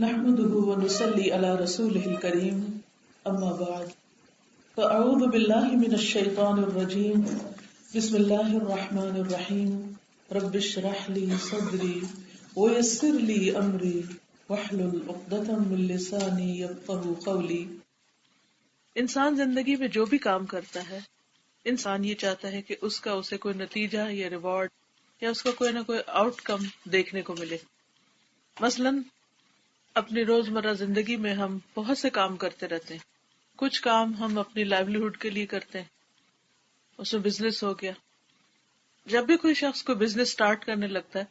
نحمده ونصلي على رسوله الكريم اما بعد فاعوذ بالله من الشيطان الرجيم بسم الله الرحمن الرحيم رب اشرح لي صدري ويسر لي امري واحلل عقدة من لساني يفقهوا قولي۔ انسان زندگی میں جو بھی کام کرتا ہے، انسان یہ چاہتا ہے کہ اس کا اسے کوئی نتیجہ یا ریوارڈ یا اس کا کوئی نہ کوئی آؤٹ کم دیکھنے کو ملے۔ مثلاً اپنی روزمرہ زندگی میں ہم بہت سے کام کرتے رہتے ہیں۔ کچھ کام ہم اپنی لائیولیہوڈ کے لیے کرتے ہیں، اس میں بزنس ہو گیا۔ جب بھی کوئی شخص کو بزنس سٹارٹ کرنے لگتا ہے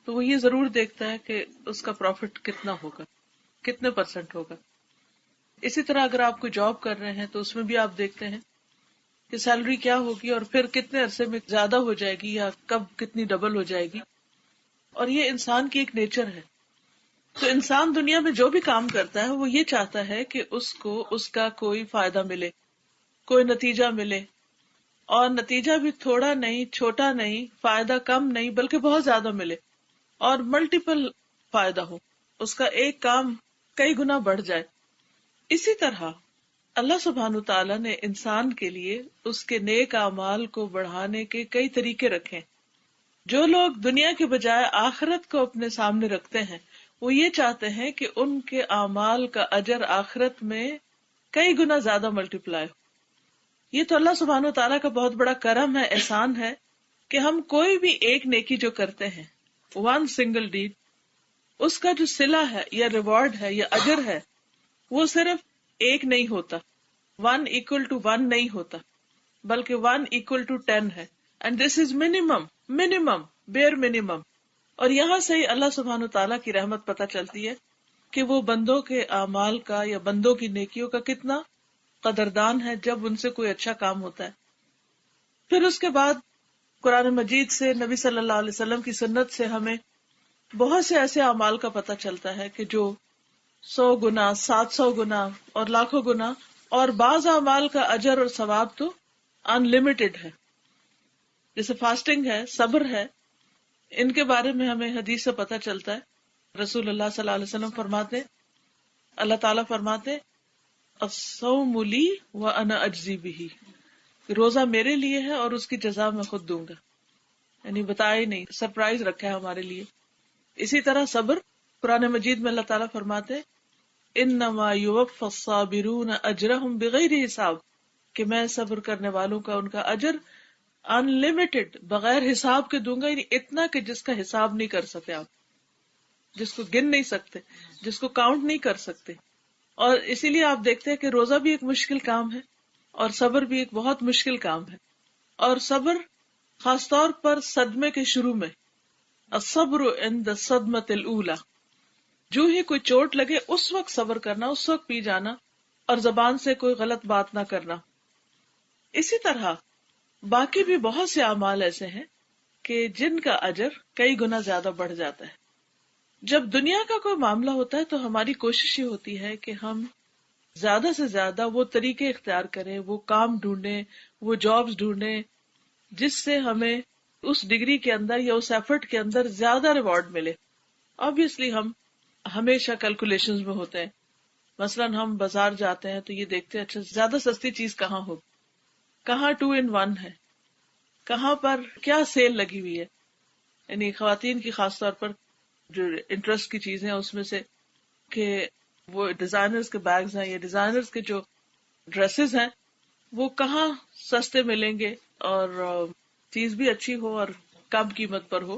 تو وہ یہ ضرور دیکھتا ہے کہ اس کا پروفٹ کتنا ہوگا، کتنے % ہوگا۔ اسی طرح اگر آپ کوئی جاب کر رہے ہیں تو اس میں بھی آپ دیکھتے ہیں کہ سیلری کیا ہوگی اور پھر کتنے عرصے میں زیادہ ہو جائے گی یا کب کتنی ڈبل ہو جائے گی، اور یہ انسان کی ایک نیچر ہے۔ تو انسان دنیا میں جو بھی کام کرتا ہے وہ یہ چاہتا ہے کہ اس کو اس کا کوئی فائدہ ملے، کوئی نتیجہ ملے، اور نتیجہ بھی تھوڑا نہیں، چھوٹا نہیں، فائدہ کم نہیں، بلکہ بہت زیادہ ملے اور ملٹیپل فائدہ ہو، اس کا ایک کام کئی گنا بڑھ جائے۔ اسی طرح اللہ سبحانہ تعالیٰ نے انسان کے لیے اس کے نیک اعمال کو بڑھانے کے کئی طریقے رکھے۔ جو لوگ دنیا کے بجائے آخرت کو اپنے سامنے رکھتے ہیں وہ یہ چاہتے ہیں کہ ان کے اعمال کا اجر آخرت میں کئی گنا زیادہ ملٹیپلائی ہو۔ یہ تو اللہ سبحانہ تعالیٰ کا بہت بڑا کرم ہے، احسان ہے کہ ہم کوئی بھی ایک نیکی جو کرتے ہیں، ون سنگل ڈیڈ، اس کا جو صلہ ہے یا ریوارڈ ہے یا اجر ہے وہ صرف ایک نہیں ہوتا، 1 = 1 نہیں ہوتا، بلکہ 1 = 10 ہے، and this is minimum bare minimum. اور یہاں سے ہی اللہ سبحانہ تعالیٰ کی رحمت پتہ چلتی ہے کہ وہ بندوں کے اعمال کا یا بندوں کی نیکیوں کا کتنا قدردان ہے جب ان سے کوئی اچھا کام ہوتا ہے۔ پھر اس کے بعد قرآن مجید سے، نبی صلی اللہ علیہ وسلم کی سنت سے ہمیں بہت سے ایسے اعمال کا پتہ چلتا ہے کہ جو 100 گنا، 700 گنا اور لاکھوں گنا، اور بعض اعمال کا اجر اور ثواب تو ان لمیٹڈ ہے، جیسے فاسٹنگ ہے، صبر ہے۔ ان کے بارے میں ہمیں حدیث سے پتہ چلتا ہے، رسول اللہ صلی اللہ علیہ وسلم فرماتے، اللہ تعالیٰ فرماتے الصوم لی وانا اجزی بہ، روزہ میرے لیے ہے اور اس کی جزا میں خود دوں گا، یعنی بتایا ہی نہیں، سرپرائز رکھا ہے ہمارے لیے۔ اسی طرح صبر، قرآن مجید میں اللہ تعالیٰ فرماتے انما یوفی الصابرون اجرہم بغیر حساب، کہ میں صبر کرنے والوں کا ان کا اجر ان لمیٹڈ، بغیر حساب کے دوں گا، یعنی اتنا کہ جس کا حساب نہیں کر سکتے آپ، جس کو گن نہیں سکتے، جس کو کاؤنٹ نہیں کر سکتے۔ اور اسی لیے آپ دیکھتے ہیں کہ روزہ بھی ایک مشکل کام ہے اور صبر بھی ایک بہت مشکل کام ہے، اور صبر خاص طور پر صدمے کے شروع میں، الصبر عند الصدمۃ الاولی، جو ہی کوئی چوٹ لگے اس وقت صبر کرنا، اس وقت پی جانا اور زبان سے کوئی غلط بات نہ کرنا۔ اسی طرح باقی بھی بہت سے اعمال ایسے ہیں کہ جن کا اجر کئی گنا زیادہ بڑھ جاتا ہے۔ جب دنیا کا کوئی معاملہ ہوتا ہے تو ہماری کوشش یہ ہوتی ہے کہ ہم زیادہ سے زیادہ وہ طریقے اختیار کریں، وہ کام ڈھونڈیں، وہ جابز ڈھونڈیں جس سے ہمیں اس ڈگری کے اندر یا اس ایفرٹ کے اندر زیادہ ریوارڈ ملے۔ آبویسلی ہم ہمیشہ کیلکولیشنز میں ہوتے ہیں۔ مثلاً ہم بازار جاتے ہیں تو یہ دیکھتے ہیں اچھا زیادہ سستی چیز کہاں ہو، کہاں 2 in 1 ہے، کہاں پر کیا سیل لگی ہوئی ہے۔ یعنی خواتین کی خاص طور پر جو انٹرسٹ کی چیزیں ہیں اس میں سے کہ وہ ڈیزائنرز کے بیگز ہیں یا ڈیزائنرز کے جو ڈریسز ہیں وہ کہاں سستے ملیں گے اور چیز بھی اچھی ہو اور کم قیمت پر ہو۔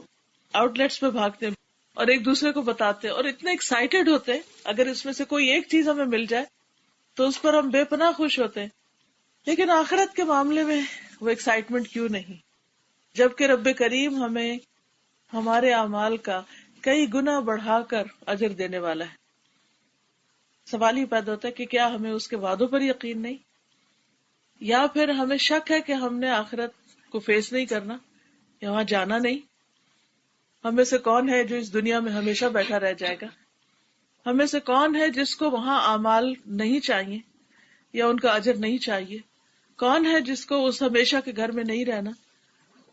آؤٹ لیٹس پہ بھاگتے ہیں اور ایک دوسرے کو بتاتے ہیں اور اتنے ایکسائٹیڈ ہوتے ہیں اگر اس میں سے کوئی ایک چیز ہمیں مل جائے تو اس پر ہم بے پناہ خوش ہوتے ہیں۔ لیکن آخرت کے معاملے میں وہ ایکسائٹمنٹ کیوں نہیں، جبکہ رب کریم ہمیں ہمارے اعمال کا کئی گنا بڑھا کر اجر دینے والا ہے۔ سوال یہ پیدا ہوتا ہے کہ کیا ہمیں اس کے وعدوں پر یقین نہیں، یا پھر ہمیں شک ہے کہ ہم نے آخرت کو فیس نہیں کرنا یا وہاں جانا نہیں۔ ہم میں سے کون ہے جو اس دنیا میں ہمیشہ بیٹھا رہ جائے گا؟ ہم میں سے کون ہے جس کو وہاں اعمال نہیں چاہیے یا ان کا اجر نہیں چاہیے؟ کون ہے جس کو اس ہمیشہ کے گھر میں نہیں رہنا؟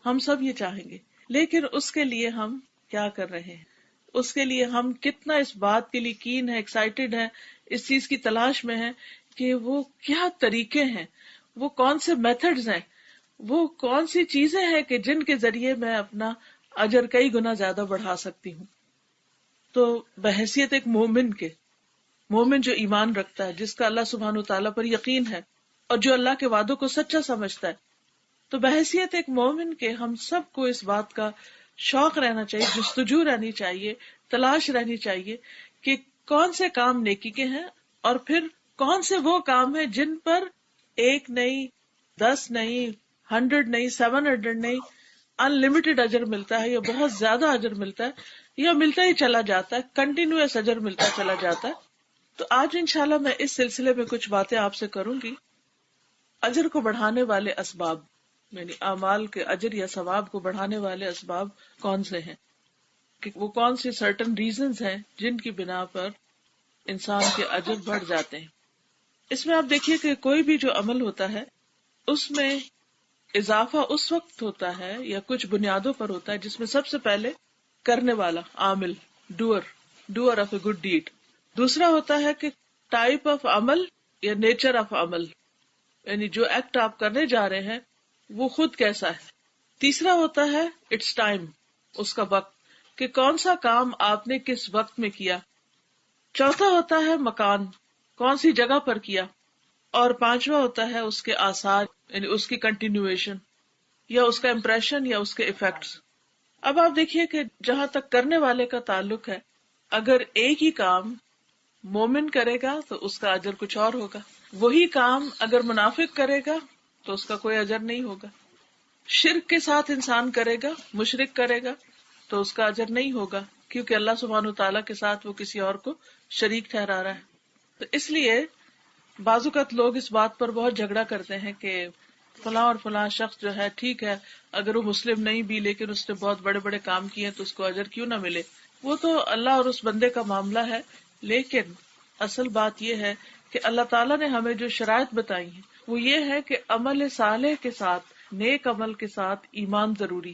ہم سب یہ چاہیں گے، لیکن اس کے لیے ہم کیا کر رہے ہیں؟ اس کے لیے ہم کتنا اس بات کے لیے کین ہے، ایکسائٹیڈ ہے، اس چیز کی تلاش میں ہے کہ وہ کیا طریقے ہیں، وہ کون سے میتھڈز ہیں، وہ کون سی چیزیں ہیں کہ جن کے ذریعے میں اپنا اجر کئی گنا زیادہ بڑھا سکتی ہوں. تو بحیثیت ایک مومن کے، مومن جو ایمان رکھتا ہے، جس کا اللہ سبحانہ وتعالیٰ پر یقین ہے اور جو اللہ کے وعدوں کو سچا سمجھتا ہے، تو بحیثیت ایک مومن کے ہم سب کو اس بات کا شوق رہنا چاہیے، جستجو رہنی چاہیے، تلاش رہنی چاہیے کہ کون سے کام نیکی کے ہیں، اور پھر کون سے وہ کام ہیں جن پر 1 نہیں، 10 نہیں، 100 نہیں، 700 نہیں، انلمیٹڈ اجر ملتا ہے، یا بہت زیادہ اجر ملتا ہے، یا ملتا ہی چلا جاتا ہے، کنٹینیوس اجر ملتا چلا جاتا ہے. تو آج انشاءاللہ میں اس سلسلے میں کچھ باتیں آپ سے کروں گی. اجر کو بڑھانے والے اسباب، یعنی اعمال کے اجر یا ثواب کو بڑھانے والے اسباب کون سے ہیں، کہ وہ کون سی سرٹن ریزنز ہیں جن کی بنا پر انسان کے اجر بڑھ جاتے ہیں. اس میں آپ دیکھیے کہ کوئی بھی جو عمل ہوتا ہے اس میں اضافہ اس وقت ہوتا ہے یا کچھ بنیادوں پر ہوتا ہے جس میں سب سے پہلے کرنے والا، عامل، doer of a good deed. دوسرا ہوتا ہے کہ ٹائپ آف عمل یا نیچر آف عمل، یعنی جو ایکٹ آپ کرنے جا رہے ہیں وہ خود کیسا ہے. تیسرا ہوتا ہے اٹس ٹائم، اس کا وقت، کہ کون سا کام آپ نے کس وقت میں کیا. چوتھا ہوتا ہے مکان، کون سی جگہ پر کیا. اور پانچواں ہوتا ہے اس کے آثار، یعنی اس کی کنٹینیویشن یا اس کا امپریشن یا اس کے ایفیکٹس. اب آپ دیکھیے کہ جہاں تک کرنے والے کا تعلق ہے، اگر ایک ہی کام مومن کرے گا تو اس کا اجر کچھ اور ہوگا، وہی کام اگر منافق کرے گا تو اس کا کوئی اجر نہیں ہوگا. شرک کے ساتھ انسان کرے گا، مشرک کرے گا تو اس کا اجر نہیں ہوگا، کیونکہ اللہ سبحانہ وتعالیٰ کے ساتھ وہ کسی اور کو شریک ٹھہرا رہا ہے. تو اس لیے بعض اوقات لوگ اس بات پر بہت جھگڑا کرتے ہیں کہ فلاں اور فلاں شخص جو ہے ٹھیک ہے، اگر وہ مسلم نہیں بھی لیکن اس نے بہت بڑے بڑے کام کیے تو اس کو اجر کیوں نہ ملے. وہ تو اللہ اور اس بندے کا معاملہ ہے، لیکن اصل بات یہ ہے کہ اللہ تعالیٰ نے ہمیں جو شرائط بتائی ہیں وہ یہ ہے کہ عمل صالح کے ساتھ، نیک عمل کے ساتھ ایمان ضروری.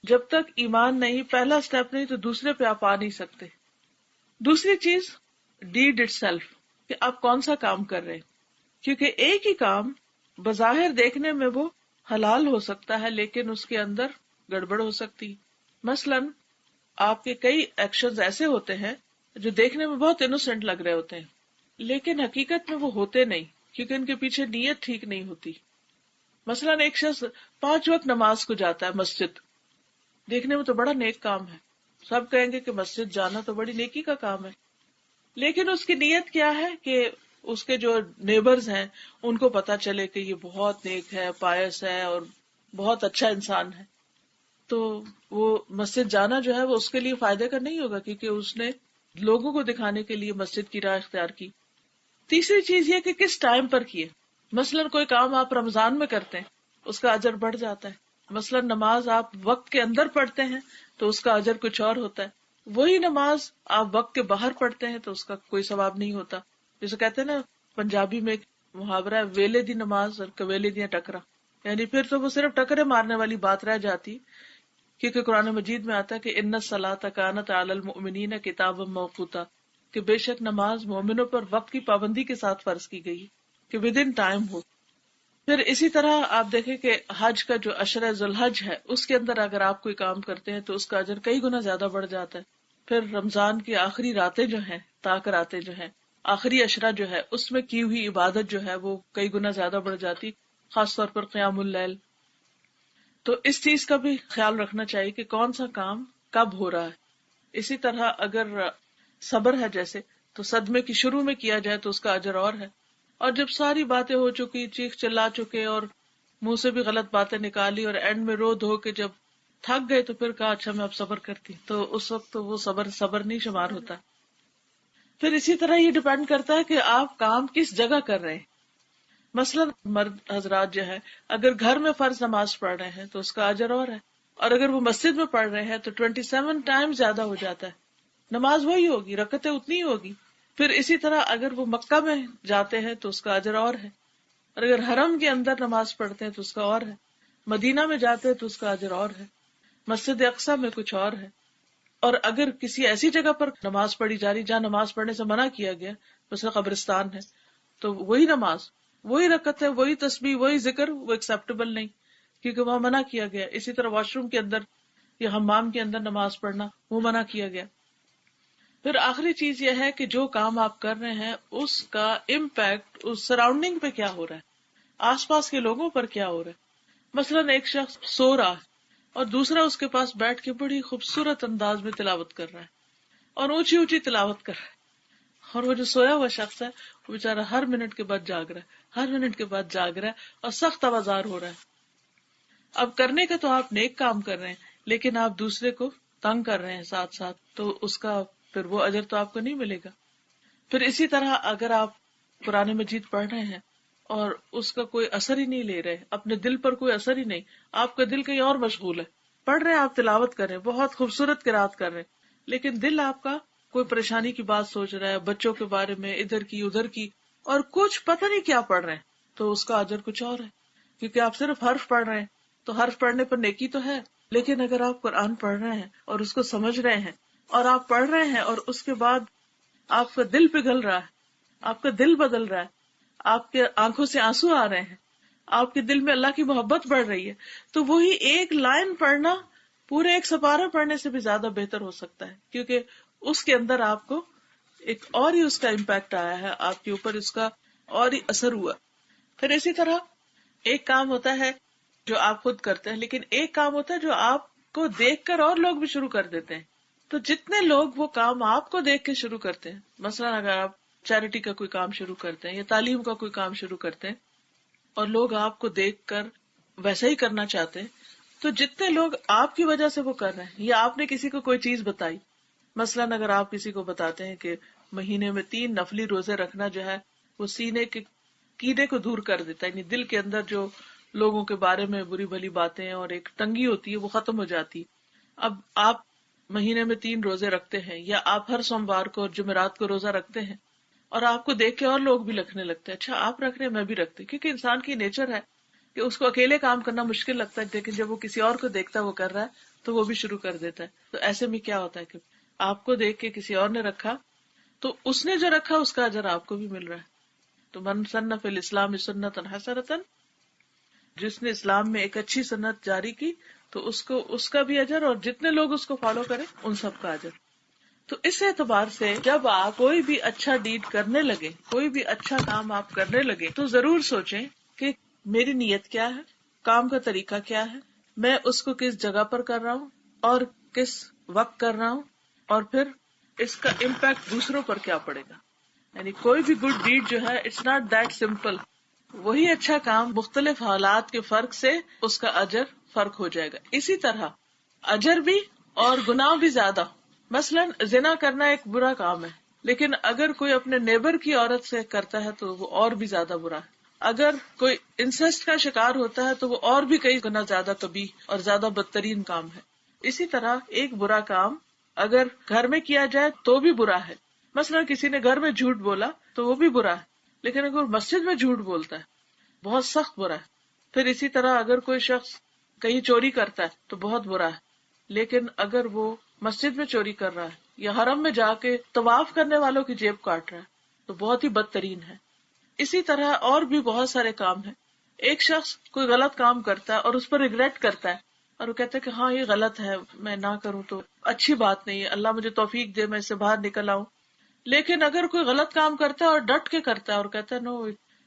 جب تک ایمان نہیں، پہلا سٹیپ نہیں، تو دوسرے پہ آپ آ نہیں سکتے. دوسری چیز ڈیڈ اٹ سیلف، کہ آپ کون سا کام کر رہے ہیں، کیونکہ ایک ہی کام بظاہر دیکھنے میں وہ حلال ہو سکتا ہے لیکن اس کے اندر گڑبڑ ہو سکتی. مثلا آپ کے کئی ایکشنز ایسے ہوتے ہیں جو دیکھنے میں بہت انوسنٹ لگ رہے ہوتے ہیں لیکن حقیقت میں وہ ہوتے نہیں، کیونکہ ان کے پیچھے نیت ٹھیک نہیں ہوتی. مثلا ایک شخص 5 وقت نماز کو جاتا ہے مسجد، دیکھنے میں تو بڑا نیک کام ہے، سب کہیں گے کہ مسجد جانا تو بڑی نیکی کا کام ہے، لیکن اس کی نیت کیا ہے کہ اس کے جو نیبرز ہیں ان کو پتا چلے کہ یہ بہت نیک ہے، پائس ہے اور بہت اچھا انسان ہے. تو وہ مسجد جانا جو ہے وہ اس کے لیے فائدے کا نہیں ہوگا، کیونکہ اس نے لوگوں کو دکھانے کے لیے مسجد کی راہ اختیار کی. تیسری چیز یہ کہ کس ٹائم پر کیے. مثلا کوئی کام آپ رمضان میں کرتے ہیں اس کا اجر بڑھ جاتا ہے. مثلا نماز آپ وقت کے اندر پڑھتے ہیں تو اس کا اجر کچھ اور ہوتا ہے. وہی نماز آپ وقت کے باہر پڑھتے ہیں تو اس کا کوئی ثواب نہیں ہوتا. جسے کہتے ہیں نا پنجابی میں ایک محاورہ ہے، ویلے دی نماز اور کویلے دیا ٹکرا، یعنی پھر تو وہ صرف ٹکرے مارنے والی بات رہ جاتی، کیونکہ قرآن مجید میں آتا ہے کہ ان الصلاۃ کانت علی المؤمنین کتابا موقوتا، کہ بے شک نماز مومنوں پر وقت کی پابندی کے ساتھ فرض کی گئی کہ ود ان ٹائم ہو. پھر اسی طرح آپ دیکھیں کہ حج کا جو عشرہ ذوالحج ہے اس کے اندر اگر آپ کوئی کام کرتے ہیں تو اس کا اجر کئی گنا زیادہ بڑھ جاتا ہے. پھر رمضان کی آخری راتیں جو ہیں، طاق راتیں جو ہیں، آخری عشرہ جو ہے اس میں کی ہوئی عبادت جو ہے وہ کئی گنا زیادہ بڑھ جاتی، خاص طور پر قیام اللیل. تو اس چیز کا بھی خیال رکھنا چاہیے کہ کون سا کام کب ہو رہا ہے. اسی طرح اگر صبر ہے جیسے، تو صدمے کی شروع میں کیا جائے تو اس کا اجر اور ہے، اور جب ساری باتیں ہو چکی، چیخ چلا چکے اور منہ سے بھی غلط باتیں نکالی اور اینڈ میں رو دھو کے جب تھک گئے تو پھر کہا اچھا میں اب صبر کرتی، تو اس وقت تو وہ صبر نہیں شمار ہوتا. پھر اسی طرح یہ ڈپینڈ کرتا ہے کہ آپ کام کس جگہ کر رہے ہیں. مثلا مرد حضرات جو ہے اگر گھر میں فرض نماز پڑھ رہے ہیں تو اس کا اجر اور ہے، اور اگر وہ مسجد میں پڑھ رہے ہیں تو 27 ٹائم زیادہ ہو جاتا ہے. نماز وہی ہوگی، رکعتیں اتنی ہی ہوگی. پھر اسی طرح اگر وہ مکہ میں جاتے ہیں تو اس کا اجر اور ہے، اور اگر حرم کے اندر نماز پڑھتے ہیں تو اس کا اور ہے. مدینہ میں جاتے ہیں تو اس کا اجر اور ہے. مسجد اقصی میں کچھ اور ہے. اور اگر کسی ایسی جگہ پر نماز پڑھی جا رہی جہاں نماز پڑھنے سے منع کیا گیا، مثلا قبرستان ہے، تو وہی نماز، وہی رکعت ہے، وہی تسبیح، وہی ذکر، وہ ایکسیپٹیبل نہیں، کیونکہ وہاں منع کیا گیا. اسی طرح واش روم کے اندر یا حمام کے اندر نماز پڑھنا وہ منع کیا گیا. پھر آخری چیز یہ ہے کہ جو کام آپ کر رہے ہیں اس کا امپیکٹ اس سراؤنڈنگ پہ کیا ہو رہا ہے، آس پاس کے لوگوں پر کیا ہو رہا ہے. مثلاً ایک شخص سو رہا ہے اور دوسرا اس کے پاس بیٹھ کے بڑی خوبصورت انداز میں تلاوت کر رہا ہے اور اونچی اونچی تلاوت کر رہا ہے، اور وہ جو سویا ہوا شخص ہے وہ بیچارہ ہر منٹ کے بعد جاگ رہا ہے، ہر منٹ کے بعد جاگ رہا ہے اور سخت آوازار ہو رہا ہے. اب کرنے کا تو آپ نیک کام کر رہے ہیں، لیکن آپ دوسرے کو تنگ کر رہے ہیں ساتھ ساتھ، تو اس کا پھر وہ اجر تو آپ کو نہیں ملے گا. پھر اسی طرح اگر آپ قرآن مجید پڑھ رہے ہیں اور اس کا کوئی اثر ہی نہیں لے رہے، اپنے دل پر کوئی اثر ہی نہیں، آپ کا دل کہیں اور مشغول ہے، پڑھ رہے ہیں، آپ تلاوت کر رہے ہیں، بہت خوبصورت قرات کر رہے ہیں، لیکن دل آپ کا کوئی پریشانی کی بات سوچ رہا ہے، بچوں کے بارے میں، ادھر کی ادھر کی، اور کچھ پتہ نہیں کیا پڑھ رہے ہیں، تو اس کا اجر کچھ اور ہے. کیونکہ آپ صرف حرف پڑھ رہے ہیں تو حرف پڑھنے پر نیکی تو ہے، لیکن اگر آپ قرآن پڑھ رہے ہیں اور اس کو سمجھ رہے ہیں اور آپ پڑھ رہے ہیں اور اس کے بعد آپ کا دل پگھل رہا ہے، آپ کا دل بدل رہا ہے، آپ کے آنکھوں سے آنسو آ رہے ہیں، آپ کے دل میں اللہ کی محبت بڑھ رہی ہے، تو وہی ایک لائن پڑھنا پورے ایک سپارہ پڑھنے سے بھی زیادہ بہتر ہو سکتا ہے، کیونکہ اس کے اندر آپ کو ایک اور ہی اس کا امپیکٹ آیا ہے، آپ کے اوپر اس کا اور ہی اثر ہوا. پھر اسی طرح ایک کام ہوتا ہے جو آپ خود کرتے ہیں، لیکن ایک کام ہوتا ہے جو آپ کو دیکھ کر اور لوگ بھی شروع کر دیتے ہیں. تو جتنے لوگ وہ کام آپ کو دیکھ کے شروع کرتے ہیں، مثلا اگر آپ چیریٹی کا کوئی کام شروع کرتے ہیں یا تعلیم کا کوئی کام شروع کرتے ہیں اور لوگ آپ کو دیکھ کر ویسا ہی کرنا چاہتے ہیں، تو جتنے لوگ آپ کی وجہ سے وہ کر رہے ہیں، یا آپ نے کسی کو کوئی چیز بتائی، مثلاً اگر آپ کسی کو بتاتے ہیں کہ مہینے میں 3 نفلی روزے رکھنا جو ہے وہ سینے کے کیڑے کو دور کر دیتا ہے، یعنی دل کے اندر جو لوگوں کے بارے میں بری بھلی باتیں اور ایک تنگی ہوتی ہے وہ ختم ہو جاتی. اب آپ مہینے میں 3 روزے رکھتے ہیں، یا آپ ہر سوموار کو اور جمعرات کو روزہ رکھتے ہیں، اور آپ کو دیکھ کے اور لوگ بھی رکھنے لگتے ہیں، اچھا آپ رکھ رہے ہیں میں بھی رکھتی، کیونکہ انسان کی نیچر ہے کہ اس کو اکیلے کام کرنا مشکل لگتا ہے، لیکن جب وہ کسی اور کو دیکھتا ہے وہ کر رہا ہے تو وہ بھی شروع کر دیتا ہے. تو ایسے میں کیا ہوتا ہے کہ آپ کو دیکھ کے کسی اور نے رکھا تو اس نے جو رکھا اس کا اجر آپ کو بھی مل رہا ہے. تو من سن فی الاسلام سنۃ حسنۃ، جس نے اسلام میں ایک اچھی سنت جاری کی تو اس کا بھی اجر، اور جتنے لوگ اس کو فالو کریں ان سب کا اجر. تو اس اعتبار سے جب آپ کوئی بھی اچھا ڈیڈ کرنے لگے، کوئی بھی اچھا کام آپ کرنے لگے، تو ضرور سوچیں کہ میری نیت کیا ہے، کام کا طریقہ کیا ہے، میں اس کو کس جگہ پر کر رہا ہوں اور کس وقت کر رہا ہوں، اور پھر اس کا امپیکٹ دوسروں پر کیا پڑے گا. یعنی کوئی بھی گڈ ڈیڈ جو ہے اٹس ناٹ دیٹ سمپل. وہی اچھا کام مختلف حالات کے فرق سے اس کا اجر فرق ہو جائے گا. اسی طرح اجر بھی اور گناہ بھی زیادہ. مثلاً زنا کرنا ایک برا کام ہے، لیکن اگر کوئی اپنے نیبر کی عورت سے کرتا ہے تو وہ اور بھی زیادہ برا ہے. اگر کوئی انسسٹ کا شکار ہوتا ہے تو وہ اور بھی کئی گنا زیادہ قبیح اور زیادہ بدترین کام ہے. اسی طرح ایک برا کام اگر گھر میں کیا جائے تو بھی برا ہے. مثلا کسی نے گھر میں جھوٹ بولا تو وہ بھی برا ہے، لیکن اگر مسجد میں جھوٹ بولتا ہے بہت سخت برا ہے. پھر اسی طرح اگر کوئی شخص کہیں چوری کرتا ہے تو بہت برا ہے، لیکن اگر وہ مسجد میں چوری کر رہا ہے یا حرم میں جا کے طواف کرنے والوں کی جیب کاٹ رہا ہے تو بہت ہی بدترین ہے. اسی طرح اور بھی بہت سارے کام ہیں. ایک شخص کوئی غلط کام کرتا ہے اور اس پر ریگریٹ کرتا ہے اور وہ کہتا ہے کہ ہاں یہ غلط ہے، میں نہ کروں تو اچھی بات نہیں ہے، اللہ مجھے توفیق دے میں اس سے باہر نکل آؤں. لیکن اگر کوئی غلط کام کرتا ہے اور ڈٹ کے کرتا ہے اور کہتا ہے نو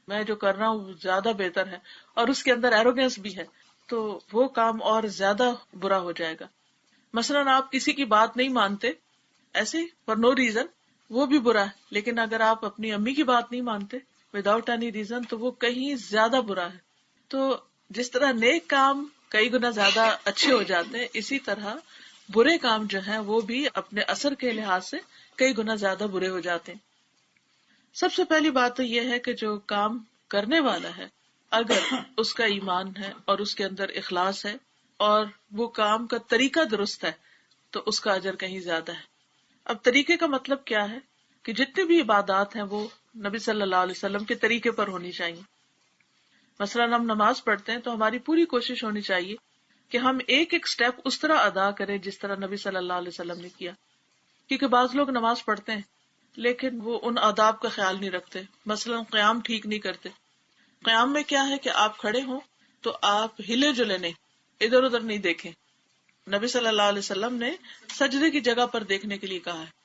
میں جو کر رہا ہوں وہ زیادہ بہتر ہے، اور اس کے اندر ایروگینس بھی ہے، تو وہ کام اور زیادہ برا ہو جائے گا. مثلاً آپ کسی کی بات نہیں مانتے ایسے فار نو ریزن، وہ بھی برا ہے. لیکن اگر آپ اپنی امی کی بات نہیں مانتے وداؤٹ اینی ریزن تو وہ کہیں زیادہ برا ہے. تو جس طرح نیک کام کئی گنا زیادہ اچھے ہو جاتے ہیں، اسی طرح برے کام جو ہیں وہ بھی اپنے اثر کے لحاظ سے کئی گنا زیادہ برے ہو جاتے ہیں. سب سے پہلی بات تو یہ ہے کہ جو کام کرنے والا ہے اگر اس کا ایمان ہے اور اس کے اندر اخلاص ہے اور وہ کام کا طریقہ درست ہے تو اس کا اجر کہیں زیادہ ہے. اب طریقے کا مطلب کیا ہے کہ جتنی بھی عبادات ہیں وہ نبی صلی اللہ علیہ وسلم کے طریقے پر ہونی چاہیے. مثلاً ہم نماز پڑھتے ہیں تو ہماری پوری کوشش ہونی چاہیے کہ ہم ایک ایک سٹیپ اس طرح ادا کریں جس طرح نبی صلی اللہ علیہ وسلم نے کیا. کیونکہ بعض لوگ نماز پڑھتے ہیں لیکن وہ ان آداب کا خیال نہیں رکھتے. مثلا قیام ٹھیک نہیں کرتے. قیام میں کیا ہے کہ آپ کھڑے ہوں تو آپ ہلے جلے نہیں، ادھر ادھر نہیں دیکھیں. نبی صلی اللہ علیہ وسلم نے سجدے کی جگہ پر دیکھنے کے لیے کہا ہے.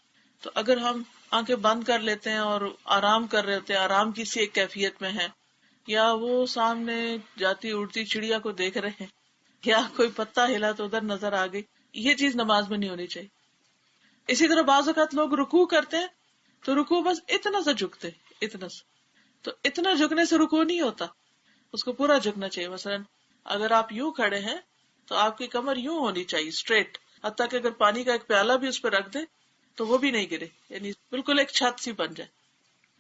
تو اگر ہم آنکھیں بند کر لیتے ہیں اور آرام کر رہے ہوتے ہیں، آرام کی سی ایک کیفیت میں ہے، یا وہ سامنے جاتی اڑتی چڑیا کو دیکھ رہے ہیں، یا کوئی پتا ہلا تو ادھر نظر آ گئی، یہ چیز نماز میں نہیں ہونی چاہیے. اسی طرح بعض اوقات لوگ رکوع کرتے ہیں تو رکوع بس اتنا سا جھکتے، اتنا سا، تو اتنا جھکنے سے رکوع نہیں ہوتا، اس کو پورا جھکنا چاہیے. مثلا اگر آپ یوں کھڑے ہیں تو آپ کی کمر یوں ہونی چاہیے اسٹریٹ، حتیٰ کہ اگر پانی کا ایک پیالہ بھی اس پہ رکھ دیں تو وہ بھی نہیں گرے، یعنی بالکل ایک چھت سی بن جائے.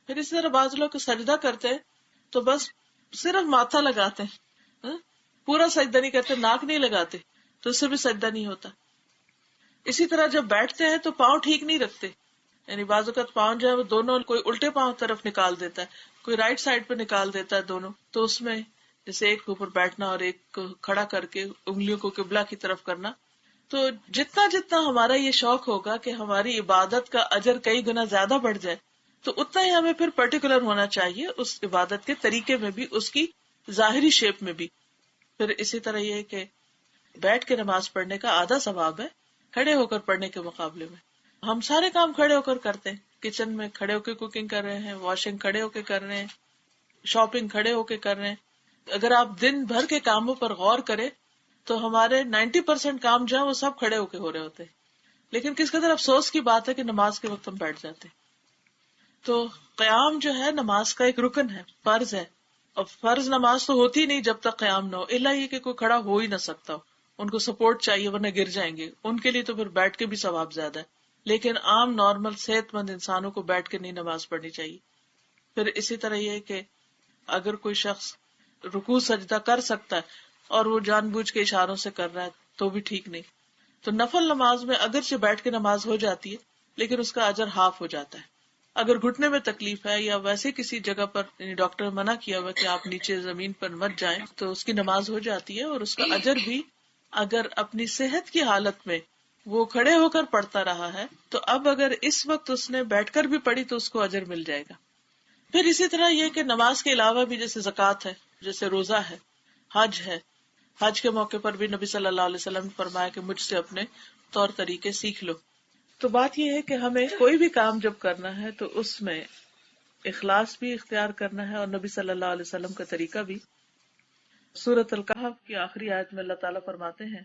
پھر اسی طرح بعض لوگ سجدہ کرتے ہیں تو بس صرف ماتھا لگاتے ہیں، پورا سجدہ نہیں کرتے، ناک نہیں لگاتے، تو اس سے بھی سجدہ نہیں ہوتا. اسی طرح جب بیٹھتے ہیں تو پاؤں ٹھیک نہیں رکھتے، یعنی بعض اوقات پاؤں جو ہے وہ دونوں، کوئی الٹے پاؤں طرف نکال دیتا ہے، کوئی رائٹ سائڈ پہ نکال دیتا ہے دونوں. تو اس میں جیسے ایک کے اوپر بیٹھنا اور ایک کو کھڑا کر کے انگلیوں کو قبلہ کی طرف کرنا. تو جتنا جتنا ہمارا یہ شوق ہوگا کہ ہماری عبادت کا اجر کئی گنا زیادہ بڑھ جائے، تو اتنا ہی ہمیں پھر پرٹیکولر ہونا چاہیے اس عبادت کے طریقے میں بھی، اس کی ظاہری شیپ میں بھی. پھر اسی طرح یہ کہ بیٹھ کے نماز پڑھنے کا آدھا ثواب ہے کھڑے ہو کر پڑھنے کے مقابلے میں. ہم سارے کام کھڑے ہو کر کرتے ہیں، کچن میں کھڑے ہو کے کوکنگ کر رہے ہیں، واشنگ کھڑے ہو کے کر رہے ہیں، شاپنگ کھڑے ہو کے کر رہے ہیں. اگر آپ دن بھر کے کاموں پر غور کریں تو ہمارے 90% کام جو ہے وہ سب کھڑے ہو کے ہو رہے ہوتے ہیں. لیکن کس قدر افسوس کی بات ہے کہ نماز کے وقت ہم بیٹھ جاتے ہیں. تو قیام جو ہے نماز کا ایک رکن ہے، فرض ہے. اور فرض نماز تو ہوتی نہیں جب تک قیام نہ ہو، الا یہ کہ کوئی کھڑا ہو ہی نہ سکتا ہو، ان کو سپورٹ چاہیے ورنہ گر جائیں گے، ان کے لیے تو پھر بیٹھ کے بھی ثواب زیادہ ہے. لیکن عام نارمل صحت مند انسانوں کو بیٹھ کے نہیں نماز پڑھنی چاہیے. پھر اسی طرح یہ کہ اگر کوئی شخص رکوع سجدہ کر سکتا ہے اور وہ جان بوجھ کے اشاروں سے کر رہا ہے تو بھی ٹھیک نہیں. تو نفل نماز میں اگرچہ بیٹھ کے نماز ہو جاتی ہے لیکن اس کا اجر ہاف ہو جاتا ہے. اگر گھٹنے میں تکلیف ہے یا ویسے کسی جگہ پر یعنی ڈاکٹر نے منع کیا ہوا کہ آپ نیچے زمین پر مت جائیں تو اس کی نماز ہو جاتی ہے، اور اس کا اجر بھی اگر اپنی صحت کی حالت میں وہ کھڑے ہو کر پڑھتا رہا ہے تو اب اگر اس وقت اس نے بیٹھ کر بھی پڑھی تو اس کو اجر مل جائے گا. پھر اسی طرح یہ کہ نماز کے علاوہ بھی جیسے زکوٰۃ ہے، جیسے روزہ ہے، حج ہے. حج کے موقع پر بھی نبی صلی اللہ علیہ وسلم نے فرمایا کہ مجھ سے اپنے طور طریقے سیکھ لو. تو بات یہ ہے کہ ہمیں کوئی بھی کام جب کرنا ہے تو اس میں اخلاص بھی اختیار کرنا ہے، اور نبی صلی اللہ علیہ وسلم کا طریقہ بھی. سورۃ الکہف کی آخری آیت میں اللہ تعالیٰ فرماتے ہیں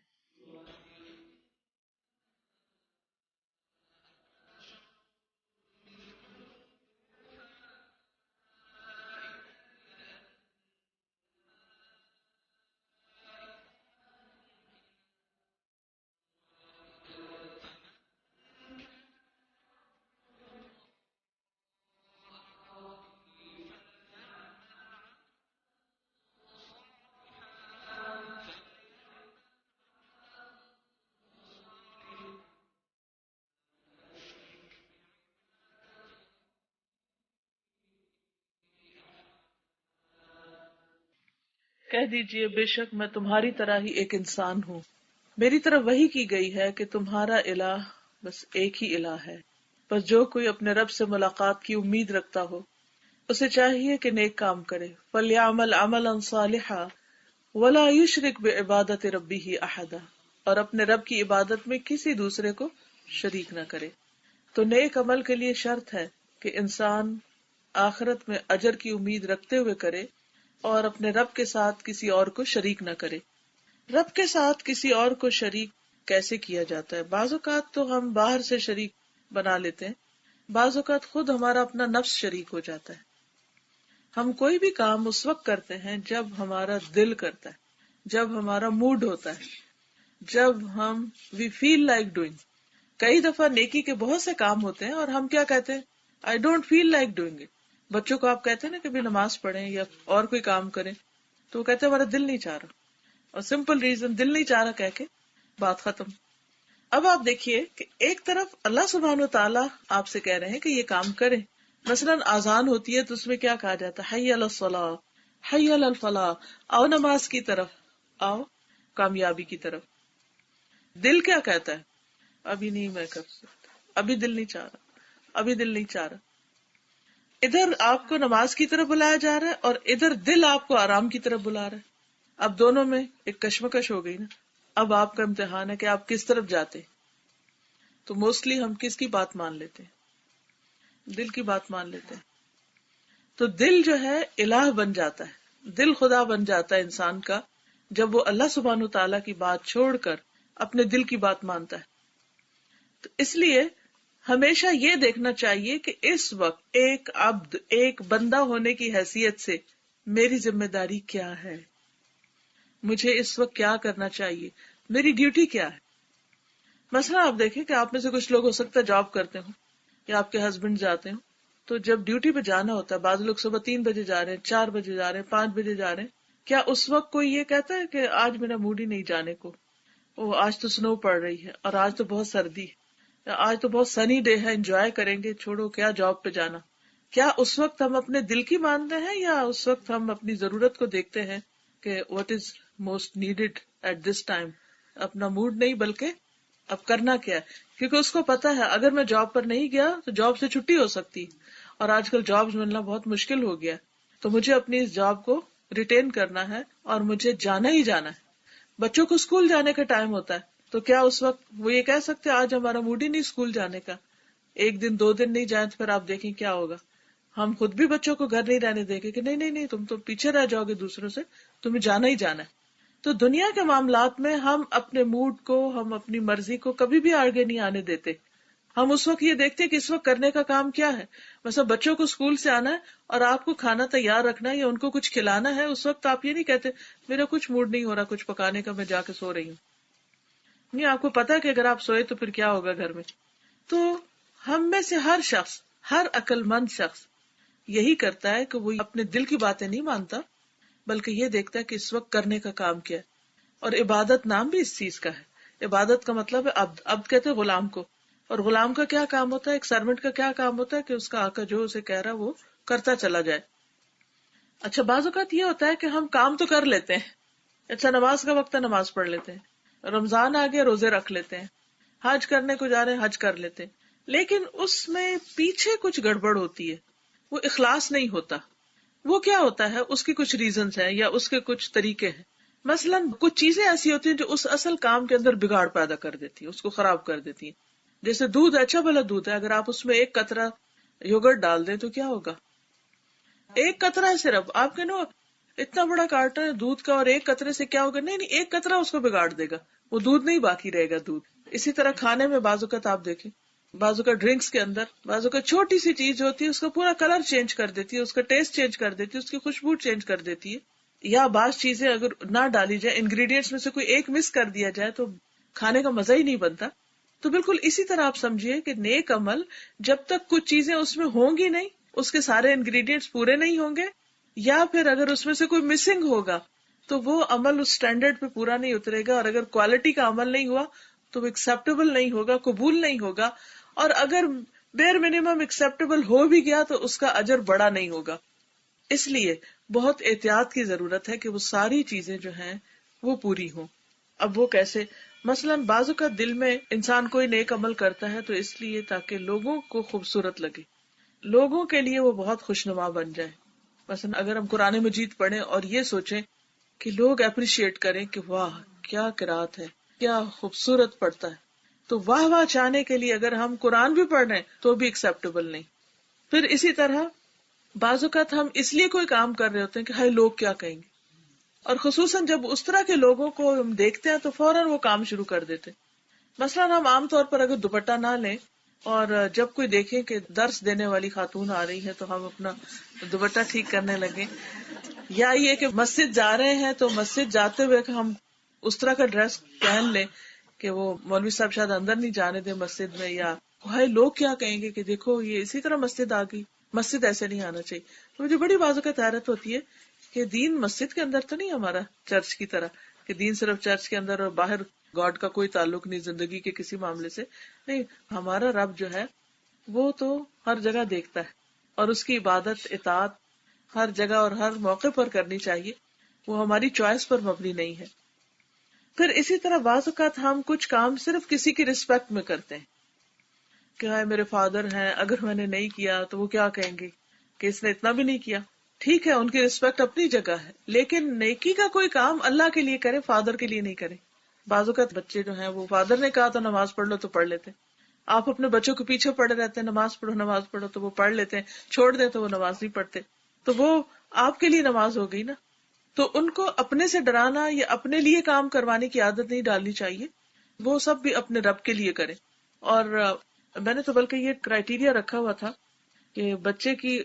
کہہ دیجئے بے شک میں تمہاری طرح ہی ایک انسان ہوں، میری طرف وحی کی گئی ہے کہ تمہارا الہ بس ایک ہی الہ ہے. بس جو کوئی اپنے رب سے ملاقات کی امید رکھتا ہو اسے چاہیے کہ نیک کام کرے. فَلْيَعْمَلْ عَمَلًا صَالِحًا وَلَا يُشْرِكْ بِعِبَادَةِ رَبِّهِ أَحَدًا، اور اپنے رب کی عبادت میں کسی دوسرے کو شریک نہ کرے. تو نیک عمل کے لیے شرط ہے کہ انسان آخرت میں اجر کی امید رکھتے ہوئے کرے اور اپنے رب کے ساتھ کسی اور کو شریک نہ کرے. رب کے ساتھ کسی اور کو شریک کیسے کیا جاتا ہے؟ بعض اوقات تو ہم باہر سے شریک بنا لیتے ہیں، بعض اوقات خود ہمارا اپنا نفس شریک ہو جاتا ہے. ہم کوئی بھی کام اس وقت کرتے ہیں جب ہمارا دل کرتا ہے، جب ہمارا موڈ ہوتا ہے، جب ہم وی فیل لائک ڈوئنگ. کئی دفعہ نیکی کے بہت سے کام ہوتے ہیں اور ہم کیا کہتے ہیں؟ I don't feel like doing it. بچوں کو آپ کہتے ہیں نا کہ بھی نماز پڑھیں یا اور کوئی کام کریں تو وہ کہتے ہیں ہمارا دل نہیں چاہ رہا، اور سمپل ریزن دل نہیں چاہ رہا کہہ کے بات ختم. اب آپ دیکھیے کہ ایک طرف اللہ سبحانہ و تعالیٰ آپ سے کہہ رہے ہیں کہ یہ کام کریں. مثلاً آذان ہوتی ہے تو اس میں کیا کہا جاتا ہے؟ حی علی الصلاۃ، حی علی الفلاح، آؤ نماز کی طرف آؤ. کامیابی کی طرف. دل کیا کہتا ہے؟ ابھی نہیں میں کر سکتا، ابھی دل نہیں چاہ رہا، ابھی دل نہیں چاہ رہا. ادھر آپ کو نماز کی طرف بلایا جا رہا ہے اور ادھر دل آپ کو آرام کی طرف بلا رہا ہے. اب دونوں میں ایک کشمکش ہو گئی نا. اب آپ کا امتحان ہے کہ آپ کس طرف جاتے. تو موسٹلی ہم کس کی بات مان لیتے ہیں؟ دل کی بات مان لیتے ہیں. تو دل جو ہے الہ بن جاتا ہے، دل خدا بن جاتا ہے انسان کا جب وہ اللہ سبحانہ تعالیٰ کی بات چھوڑ کر اپنے دل کی بات مانتا ہے. تو اس لیے ہمیشہ یہ دیکھنا چاہیے کہ اس وقت ایک عبد، ایک بندہ ہونے کی حیثیت سے میری ذمہ داری کیا ہے، مجھے اس وقت کیا کرنا چاہیے، میری ڈیوٹی کیا ہے. مثلا آپ دیکھیں کہ آپ میں سے کچھ لوگ ہو سکتا ہے جاب کرتے ہوں یا آپ کے ہسبینڈ جاتے ہوں، تو جب ڈیوٹی پہ جانا ہوتا ہے، بعض لوگ صبح 3 بجے جا رہے ہیں، 4 بجے جا رہے ہیں، 5 بجے جا رہے ہیں، کیا اس وقت کوئی یہ کہتا ہے کہ آج میرا موڈ ہی نہیں جانے کو، آج تو سنو پڑ رہی ہے اور آج تو بہت سردی ہے، آج تو بہت سنی ڈے ہے، انجوائے کریں گے، چھوڑو کیا جاب پہ جانا. کیا اس وقت ہم اپنے دل کی مانتے ہیں یا اس وقت ہم اپنی ضرورت کو دیکھتے ہیں کہ what is most needed at this time? اپنا موڈ نہیں بلکہ اب کرنا کیا ہے، کیونکہ اس کو پتا ہے اگر میں جاب پر نہیں گیا تو جاب سے چھٹی ہو سکتی، اور آج کل جابز ملنا بہت مشکل ہو گیا، تو مجھے اپنی اس جاب کو ریٹین کرنا ہے اور مجھے جانا ہی جانا ہے. بچوں کو اسکول جانے کا ٹائم ہوتا ہے، تو کیا اس وقت وہ یہ کہہ سکتے آج ہمارا موڈ ہی نہیں اسکول جانے کا، ایک دن 2 دن نہیں جائیں تو پھر آپ دیکھیں کیا ہوگا. ہم خود بھی بچوں کو گھر نہیں رہنے دیں گے کہ نہیں نہیں نہیں تم تو پیچھے رہ جاؤ گے دوسروں سے، تمہیں جانا ہی جانا ہے. تو دنیا کے معاملات میں ہم اپنے موڈ کو، ہم اپنی مرضی کو کبھی بھی آگے نہیں آنے دیتے. ہم اس وقت یہ دیکھتے کہ اس وقت کرنے کا کام کیا ہے. مثلا بچوں کو اسکول سے آنا ہے اور آپ کو کھانا تیار رکھنا ہے یا ان کو کچھ کھلانا ہے، اس وقت آپ یہ نہیں کہتے میرا کچھ موڈ نہیں ہو رہا کچھ پکانے کا، میں جا کے سو رہی ہوں. نہیں، آپ کو پتا ہے کہ اگر آپ سوئے تو پھر کیا ہوگا گھر میں. تو ہم میں سے ہر شخص، ہر عقل مند شخص یہی کرتا ہے کہ وہ اپنے دل کی باتیں نہیں مانتا بلکہ یہ دیکھتا ہے کہ اس وقت کرنے کا کام کیا ہے. اور عبادت نام بھی اس چیز کا ہے. عبادت کا مطلب ہے عبد. عبد کہتے ہیں غلام کو، اور غلام کا کیا کام ہوتا ہے، ایک سرونٹ کا کیا کام ہوتا ہے کہ اس کا آقا جو اسے کہہ رہا وہ کرتا چلا جائے. اچھا بعض اوقات یہ ہوتا ہے کہ ہم کام تو کر لیتے ہیں، اچھا نماز کا وقت ہے نماز پڑھ لیتے ہیں، رمضان آ گیا روزے رکھ لیتے ہیں، حج کرنے کو جا رہے ہیں حج کر لیتے ہیں، لیکن اس میں پیچھے کچھ گڑبڑ ہوتی ہے، وہ اخلاص نہیں ہوتا. وہ کیا ہوتا ہے، اس کی کچھ ریزنز ہیں یا اس کے کچھ طریقے ہیں. مثلاً کچھ چیزیں ایسی ہوتی ہیں جو اس اصل کام کے اندر بگاڑ پیدا کر دیتی ہیں، اس کو خراب کر دیتی ہیں. جیسے دودھ اچھا بھلا دودھ ہے، اگر آپ اس میں ایک قطرہ یوگرٹ ڈال دیں تو کیا ہوگا، ایک قطرہ ہے صرف، آپ کے نا اتنا بڑا کارٹن ہے دودھ کا اور ایک قطرے سے کیا ہوگا، نہیں نہیں ایک قطرہ اس کو بگاڑ دے گا، وہ دودھ نہیں باقی رہے گا دودھ. اسی طرح کھانے میں بعض اوقات آپ دیکھیں، بعض اوقات ڈرنکس کے اندر بعض اوقات چھوٹی سی چیز ہوتی ہے اس کا پورا کلر چینج کر دیتی ہے، اس کا ٹیسٹ چینج کر دیتی ہے، اس کی خوشبو چینج کر دیتی ہے. یا بعض چیزیں اگر نہ ڈالی جائے، انگریڈینٹس میں سے کوئی ایک مس کر دیا جائے تو کھانے کا مزہ ہی نہیں بنتا. تو بالکل اسی طرح آپ سمجھیے کہ نیک عمل جب تک کچھ چیزیں اس میں ہوں گی نہیں، اس کے سارے انگریڈینٹس پورے نہیں ہوں گے، یا پھر اگر اس میں سے کوئی مسنگ ہوگا تو وہ عمل اس سٹینڈرڈ پہ پورا نہیں اترے گا، اور اگر کوالٹی کا عمل نہیں ہوا تو وہ ایکسیپٹیبل نہیں ہوگا، قبول نہیں ہوگا، اور اگر بیر منیمم ایکسیپٹیبل ہو بھی گیا تو اس کا اجر بڑا نہیں ہوگا. اس لیے بہت احتیاط کی ضرورت ہے کہ وہ ساری چیزیں جو ہیں وہ پوری ہوں. اب وہ کیسے؟ مثلاً بعض کا دل میں انسان کوئی نیک عمل کرتا ہے تو اس لیے تاکہ لوگوں کو خوبصورت لگے، لوگوں کے لیے وہ بہت خوشنما بن جائے. مثلاً اگر ہم قرآن مجید پڑھیں اور یہ سوچیں کہ لوگ اپریشیٹ کریں کہ واہ کیا قرات ہے، کیا خوبصورت پڑھتا ہے، تو واہ واہ چاہنے کے لیے اگر ہم قرآن بھی پڑھ رہے ہیں تو بھی ایکسیپٹیبل نہیں. پھر اسی طرح بعض اوقات ہم اس لیے کوئی کام کر رہے ہوتے ہیں کہ ہائے لوگ کیا کہیں گے، اور خصوصاً جب اس طرح کے لوگوں کو ہم دیکھتے ہیں تو فوراً وہ کام شروع کر دیتے. مثلاً ہم عام طور پر اگر دوپٹہ نہ لیں اور جب کوئی دیکھیں کہ درس دینے والی خاتون آ رہی ہے تو ہم اپنا دوپٹہ ٹھیک کرنے لگے، یا یہ کہ مسجد جا رہے ہیں تو مسجد جاتے ہوئے ہم اس طرح کا ڈریس پہن لیں کہ وہ مولوی صاحب شاید اندر نہیں جانے دیں مسجد میں، یا ہائے لوگ کیا کہیں گے کہ دیکھو یہ اسی طرح مسجد آ گئی، مسجد ایسے نہیں آنا چاہیے. تو مجھے بڑی بازو کا حیرت ہوتی ہے کہ دین مسجد کے اندر تو نہیں ہمارا چرچ کی طرح کہ دین صرف چرچ کے اندر اور باہر گاڈ کا کوئی تعلق نہیں زندگی کے کسی معاملے سے. نہیں، ہمارا رب جو ہے وہ تو ہر جگہ دیکھتا ہے اور اس کی عبادت اطاعت ہر جگہ اور ہر موقع پر کرنی چاہیے، وہ ہماری چوائس پر مبنی نہیں ہے. پھر اسی طرح بعض اوقات ہم کچھ کام صرف کسی کی رسپیکٹ میں کرتے ہیں کہ ہاں میرے فادر ہیں، اگر میں نے نہیں کیا تو وہ کیا کہیں گے کہ اس نے اتنا بھی نہیں کیا. ٹھیک ہے، ان کی رسپیکٹ اپنی جگہ ہے، لیکن نیکی کا کوئی کام اللہ کے لیے کرے، فادر کے لیے نہیں کرے. بعض اوقات بچے جو ہیں وہ فادر نے کہا تو نماز پڑھ لو تو پڑھ لیتے، آپ اپنے بچوں کے پیچھے پڑے رہتے ہیں نماز پڑھو تو وہ پڑھ لیتے ہیں، چھوڑ دیں تو وہ نماز نہیں پڑھتے، تو وہ آپ کے لیے نماز ہو گئی نا. تو ان کو اپنے سے ڈرانا یا اپنے لیے کام کروانے کی عادت نہیں ڈالنی چاہیے، وہ سب بھی اپنے رب کے لیے کریں. اور میں نے تو بلکہ یہ کرائیٹیریا رکھا ہوا تھا کہ بچے کی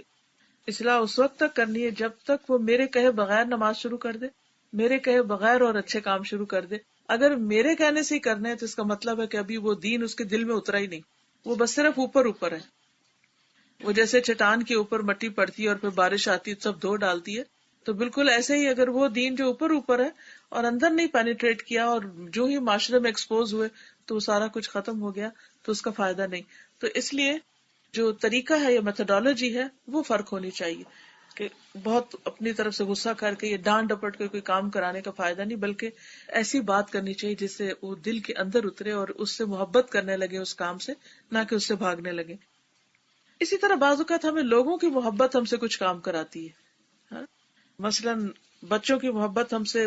اصلاح اس وقت تک کرنی ہے جب تک وہ میرے کہے بغیر نماز شروع کر دے، میرے کہے بغیر اور اچھے کام شروع کر دے. اگر میرے کہنے سے ہی کرنے ہیں تو اس کا مطلب ہے کہ ابھی وہ دین اس کے دل میں اترا ہی نہیں، وہ بس صرف اوپر اوپر ہے. وہ جیسے چٹان کے اوپر مٹی پڑتی ہے اور پھر بارش آتی ہے سب دھو ڈالتی ہے، تو بالکل ایسے ہی اگر وہ دین جو اوپر اوپر ہے اور اندر نہیں پینیٹریٹ کیا اور جو ہی معاشرے میں ایکسپوز ہوئے تو وہ سارا کچھ ختم ہو گیا تو اس کا فائدہ نہیں. تو اس لیے جو طریقہ ہے یا میتھڈالوجی ہے وہ فرق ہونی چاہیے کہ بہت اپنی طرف سے غصہ کر کے یا ڈانٹ ڈپٹ کے کوئی کام کرانے کا فائدہ نہیں، بلکہ ایسی بات کرنی چاہیے جس سے وہ دل کے اندر اترے اور اس سے محبت کرنے لگے اس کام سے، نہ کہ اس سے بھاگنے لگے. اسی طرح بعض اوقات ہمیں لوگوں کی محبت ہم سے کچھ کام کراتی ہے. مثلاً بچوں کی محبت ہم سے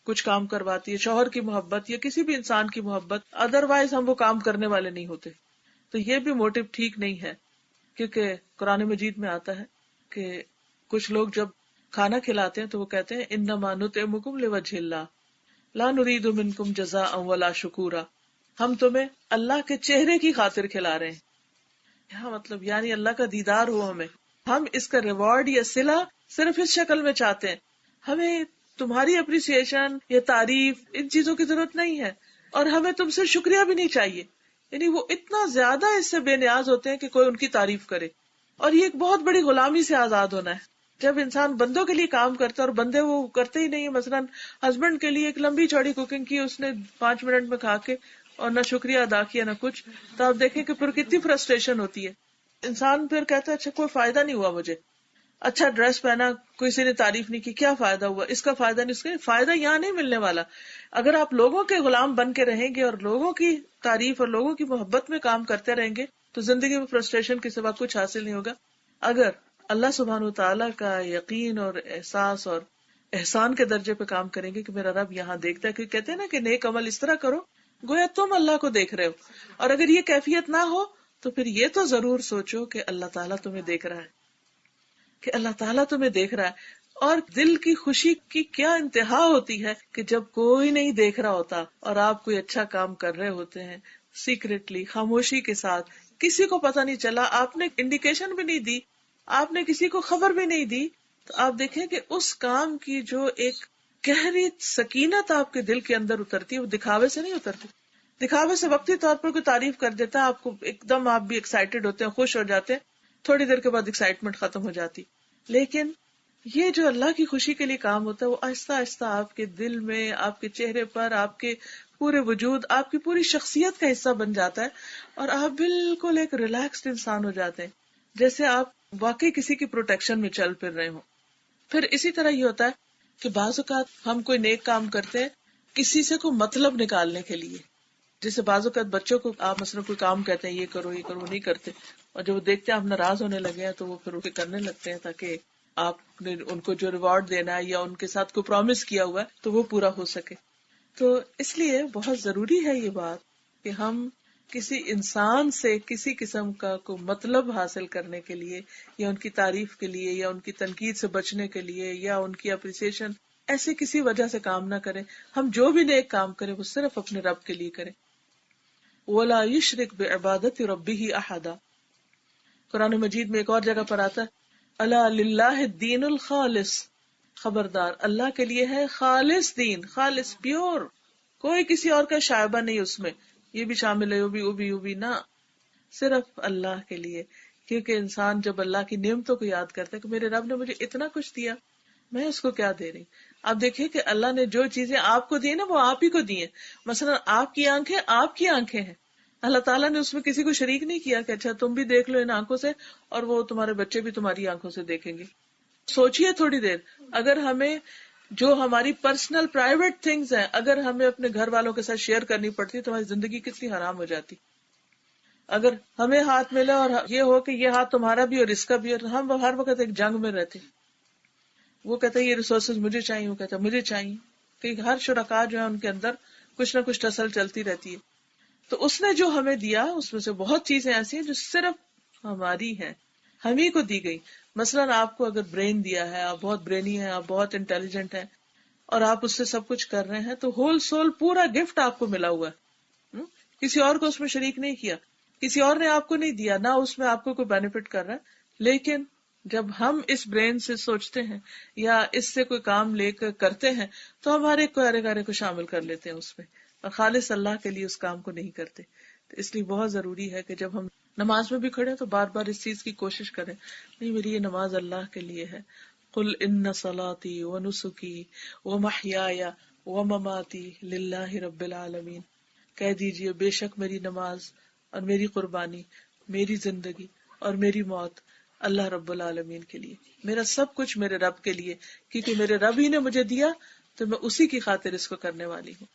کچھ کام کرواتی ہے، شوہر کی محبت یا کسی بھی انسان کی محبت، ادروائز ہم وہ کام کرنے والے نہیں ہوتے. تو یہ بھی موٹو ٹھیک نہیں ہے، کیونکہ قرآن مجید میں آتا ہے کہ کچھ لوگ جب کھانا کھلاتے ہیں تو وہ کہتے ہیں انما نطعمکم لوجہ اللہ لا نرید منکم جزاء ولا شکورا، ہم تمہیں اللہ کے چہرے کی خاطر کھلا رہے ہیں. یہاں مطلب یعنی اللہ کا دیدار ہو ہمیں، ہم اس کا ریوارڈ یا صلہ صرف اس شکل میں چاہتے ہیں. ہمیں تمہاری اپریسیشن یا تعریف ان چیزوں کی ضرورت نہیں ہے، اور ہمیں تم سے شکریہ بھی نہیں چاہیے. یعنی وہ اتنا زیادہ اس سے بے نیاز ہوتے ہیں کہ کوئی ان کی تعریف کرے. اور یہ ایک بہت بڑی غلامی سے آزاد ہونا ہے. جب انسان بندوں کے لیے کام کرتا ہے اور بندے وہ کرتے ہی نہیں ہے، مثلاً ہسبینڈ کے لیے ایک لمبی چوڑی کوکنگ کی اس نے 5 منٹ میں کھا کے اور نہ شکریہ ادا کیا نہ کچھ، تو آپ دیکھیں کہ پھر کتنی فرسٹریشن ہوتی ہے. انسان پھر کہتا ہے اچھا کوئی فائدہ نہیں ہوا مجھے، اچھا ڈریس پہنا کسی نے تعریف نہیں کی، کیا فائدہ ہوا، اس کا فائدہ نہیں، اس کا فائدہ یہاں نہیں ملنے والا. اگر آپ لوگوں کے غلام بن کے رہیں گے اور لوگوں کی تعریف اور لوگوں کی محبت میں کام کرتے رہیں گے تو زندگی میں فرسٹریشن کے سوا کچھ حاصل نہیں ہوگا. اگر اللہ سبحانہ وتعالیٰ کا یقین اور احساس اور احسان کے درجے پہ کام کریں گے کہ میرا رب یہاں دیکھتا ہے، کیونکہ کہتے ہیں نا کہ نیک عمل اس طرح کرو گویا تم اللہ کو دیکھ رہے ہو. اور اگر یہ کیفیت نہ ہو تو پھر یہ تو ضرور سوچو کہ اللہ تعالیٰ تمہیں دیکھ رہا ہے، کہ اللہ تعالیٰ تمہیں دیکھ رہا ہے. اور دل کی خوشی کی کیا انتہا ہوتی ہے کہ جب کوئی نہیں دیکھ رہا ہوتا اور آپ کوئی اچھا کام کر رہے ہوتے ہیں سیکریٹلی، خاموشی کے ساتھ، کسی کو پتہ نہیں چلا، آپ نے انڈیکیشن بھی نہیں دی، آپ نے کسی کو خبر بھی نہیں دی، تو آپ دیکھیں کہ اس کام کی جو ایک گہری سکینت آپ کے دل کے اندر اترتی ہے وہ دکھاوے سے نہیں اترتی. دکھاوے سے وقتی طور پر کوئی تعریف کر دیتا ہے، آپ کو ایک دم آپ بھی ایکسائٹیڈ ہوتے ہیں، خوش ہو جاتے ہیں، تھوڑی دیر کے بعد ایکسائٹمنٹ ختم ہو جاتی. لیکن یہ جو اللہ کی خوشی کے لیے کام ہوتا ہے وہ آہستہ آہستہ آپ کے دل میں، آپ کے چہرے پر، آپ کے پورے وجود، آپ کی پوری شخصیت کا حصہ بن جاتا ہے اور آپ بالکل ایک ریلیکسڈ انسان ہو جاتے ہیں، جیسے آپ واقعی کسی کی پروٹیکشن میں چل پھر رہے ہوں. پھر اسی طرح یہ ہوتا ہے کہ بعض اوقات ہم کوئی نیک کام کرتے ہیں کسی سے کوئی مطلب نکالنے کے لیے. جیسے بعض اوقات بچوں کو آپ مثلا کوئی کام کہتے ہیں یہ کرو یہ کرو، وہ نہیں کرتے، اور جب وہ دیکھتے ہیں آپ ناراض ہونے لگے ہیں تو وہ پھر کرنے لگتے ہیں تاکہ آپ نے ان کو جو ریوارڈ دینا ہے یا ان کے ساتھ کوئی پرومس کیا ہوا ہے تو وہ پورا ہو سکے. تو اس لیے بہت ضروری ہے یہ بات کہ ہم کسی انسان سے کسی قسم کا کوئی مطلب حاصل کرنے کے لیے یا ان کی تعریف کے لیے یا ان کی تنقید سے بچنے کے لیے یا ان کی اپریسیشن ایسے کسی وجہ سے کام نہ کریں. ہم جو بھی نیک کام کریں وہ صرف اپنے رب کے لیے کریں. وَلَا يُشْرِكْ بِعِبَادَةِ رَبِّهِ أَحَدًا. قرآن مجید میں ایک اور جگہ پر آتا ہے الا للہ الدین الخالص، خبردار اللہ کے لیے ہے خالص دین، خالص پیور، کوئی کسی اور کا شائبہ نہیں اس میں، یہ بھی شامل ہے وہ بھی نہ، صرف اللہ کے لیے. کیونکہ انسان جب اللہ کی نعمتوں کو یاد کرتا ہے کہ میرے رب نے مجھے اتنا کچھ دیا، میں اس کو کیا دے رہی. آپ دیکھیں کہ اللہ نے جو چیزیں آپ کو دی نا وہ آپ ہی کو دی ہیں. مثلا آپ کی آنکھیں آپ کی آنکھیں ہیں، اللہ تعالیٰ نے اس میں کسی کو شریک نہیں کیا کہ اچھا تم بھی دیکھ لو ان آنکھوں سے اور وہ تمہارے بچے بھی تمہاری آنکھوں سے دیکھیں گے. سوچئے تھوڑی دیر، اگر ہمیں جو ہماری پرسنل پرائیویٹ تھنگز ہیں اگر ہمیں اپنے گھر والوں کے ساتھ شیئر کرنی پڑتی تو ہماری زندگی کتنی حرام ہو جاتی. اگر ہمیں ہاتھ ملے اور یہ ہو کہ یہ ہاتھ تمہارا بھی اور اس کا بھی، اور ہم ہر وقت ایک جنگ میں رہتے، وہ کہتے ہیں یہ ریسورسز مجھے چاہیے، وہ کہتا ہے مجھے چاہیے، کہ ہر شرکا جو ہے ان کے اندر کچھ نہ کچھ ٹسل چلتی رہتی ہے. تو اس نے جو ہمیں دیا اس میں سے بہت چیزیں ایسی ہیں جو صرف ہماری ہیں، ہم ہی کو دی گئی. مثلاً آپ کو اگر برین دیا ہے، آپ بہت برینی ہیں، آپ بہت انٹیلیجنٹ ہیں اور آپ اس سے سب کچھ کر رہے ہیں، تو ہول سول پورا گفٹ آپ کو ملا ہوا ہے. کسی اور کو اس میں شریک نہیں کیا، کسی اور نے آپ کو نہیں دیا، نہ اس میں آپ کو کوئی بینیفٹ کر رہا ہے. لیکن جب ہم اس برین سے سوچتے ہیں یا اس سے کوئی کام لے کر کرتے ہیں تو ہمارے کوارے گارے کو شامل کر لیتے ہیں اس میں، اور خالص اللہ کے لیے اس کام کو نہیں کرتے. تو اس لیے بہت ضروری ہے کہ جب ہم نماز میں بھی کھڑے تو بار بار اس چیز کی کوشش کریں، نہیں میری یہ نماز اللہ کے لیے ہے. قل ان صلاتي ونسكي ومحياي ومماتي للہ رب العالمین. کہہ دیجئے بے شک میری نماز اور میری قربانی، میری زندگی اور میری موت اللہ رب العالمین کے لیے، میرا سب کچھ میرے رب کے لیے، کیونکہ میرے رب ہی نے مجھے دیا تو میں اسی کی خاطر اس کو کرنے والی ہوں.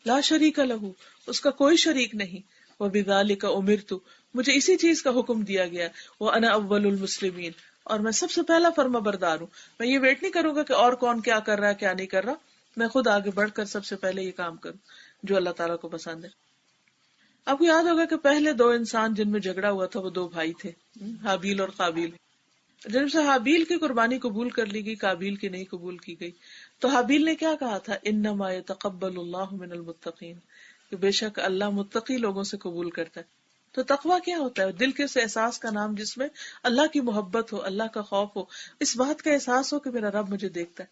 لا شریک لہ، اس کا کوئی شریک نہیں. وبذالک امرت، مجھے اسی چیز کا حکم دیا گیا. وانا اول المسلمین، اور میں سب سے پہلا فرما بردار ہوں. میں یہ ویٹ نہیں کروں گا کہ اور کون کیا کر رہا ہے کیا نہیں کر رہا، میں خود آگے بڑھ کر سب سے پہلے یہ کام کروں جو اللہ تعالیٰ کو پسند ہے. آپ کو یاد ہوگا کہ پہلے دو انسان جن میں جھگڑا ہوا تھا وہ دو بھائی تھے، حابیل اور قابیل. جب سے حابیل کی قربانی قبول کر لی گئی، قابیل کی نہیں قبول کی گئی، تو حابیل نے کیا کہا تھا؟ انما یتقبل اللہ من المتقین، کہ بے شک اللہ متقی لوگوں سے قبول کرتا ہے. تو تقویٰ کیا ہوتا ہے؟ دل کے اس احساس کا نام جس میں اللہ کی محبت ہو، اللہ کا خوف ہو، اس بات کا احساس ہو کہ میرا رب مجھے دیکھتا ہے.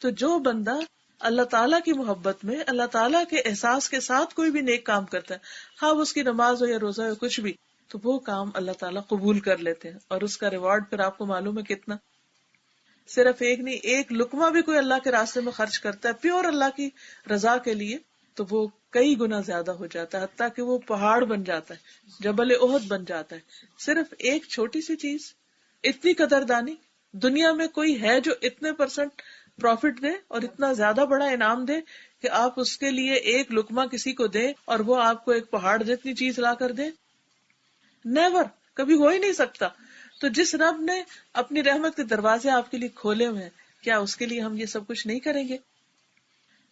تو جو بندہ اللہ تعالیٰ کی محبت میں، اللہ تعالیٰ کے احساس کے ساتھ کوئی بھی نیک کام کرتا ہے، ہاں اس کی نماز ہو یا روزہ ہو کچھ بھی، تو وہ کام اللہ تعالیٰ قبول کر لیتے ہیں. اور اس کا ریوارڈ پھر آپ کو معلوم ہے کتنا. صرف ایک نہیں، ایک لقمہ بھی کوئی اللہ کے راستے میں خرچ کرتا ہے پیور اللہ کی رضا کے لیے، تو وہ کئی گنا زیادہ ہو جاتا ہے، حتیٰ کہ وہ پہاڑ بن جاتا ہے، جبل احد بن جاتا ہے. صرف ایک چھوٹی سی چیز، اتنی قدردانی. دنیا میں کوئی ہے جو اتنے پرسنٹ پروفٹ دے اور اتنا زیادہ بڑا انعام دے کہ آپ اس کے لیے ایک لقمہ کسی کو دیں اور وہ آپ کو ایک پہاڑ جتنی چیز لا کر دے؟ نیور، کبھی ہو ہی نہیں سکتا. تو جس رب نے اپنی رحمت کے دروازے آپ کے لیے کھولے ہوئے ہیں، کیا اس کے لیے ہم یہ سب کچھ نہیں کریں گے؟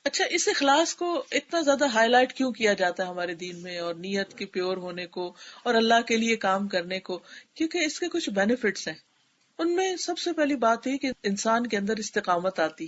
اچھا، اس اخلاص کو اتنا زیادہ ہائی لائٹ کیوں کیا جاتا ہے ہمارے دین میں، اور نیت کے پیور ہونے کو اور اللہ کے لیے کام کرنے کو؟ کیونکہ اس کے کچھ بینیفٹس ہیں. ان میں سب سے پہلی بات ہے کہ انسان کے اندر استقامت آتی.